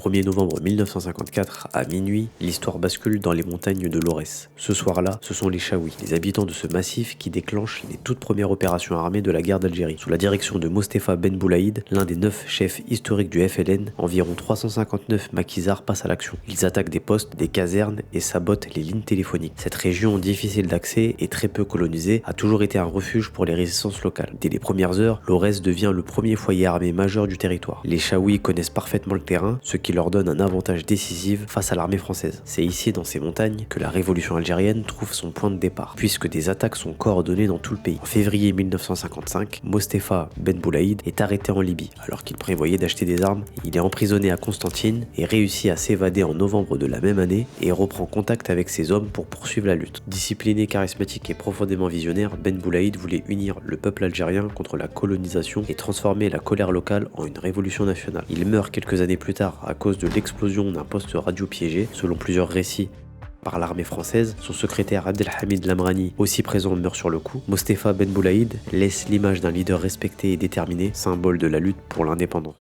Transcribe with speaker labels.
Speaker 1: 1er novembre 1954, à minuit, l'histoire bascule dans les montagnes de l'Aurès. Ce soir-là, ce sont les Chaouis, les habitants de ce massif, qui déclenchent les toutes premières opérations armées de la guerre d'Algérie. Sous la direction de Mostefa Ben Boulaïd, l'un des 9 chefs historiques du FLN, environ 359 maquisards passent à l'action. Ils attaquent des postes, des casernes et sabotent les lignes téléphoniques. Cette région difficile d'accès et très peu colonisée a toujours été un refuge pour les résistances locales. Dès les premières heures, l'Aurès devient le premier foyer armé majeur du territoire. Les Chaouis connaissent parfaitement le terrain, ce qui leur donne un avantage décisif face à l'armée française. C'est ici, dans ces montagnes, que la révolution algérienne trouve son point de départ, puisque des attaques sont coordonnées dans tout le pays. En février 1955, Mostefa Ben Boulaïd est arrêté en Libye, alors qu'il prévoyait d'acheter des armes. Il est emprisonné à Constantine et réussit à s'évader en novembre de la même année et reprend contact avec ses hommes pour poursuivre la lutte. Discipliné, charismatique et profondément visionnaire, Ben Boulaïd voulait unir le peuple algérien contre la colonisation et transformer la colère locale en une révolution nationale. Il meurt quelques années plus tard à cause de l'explosion d'un poste radio piégé, selon plusieurs récits, par l'armée française. Son secrétaire Abdelhamid Lamrani, aussi présent, meurt sur le coup. Mostefa Ben Boulaïd laisse l'image d'un leader respecté et déterminé, symbole de la lutte pour l'indépendance.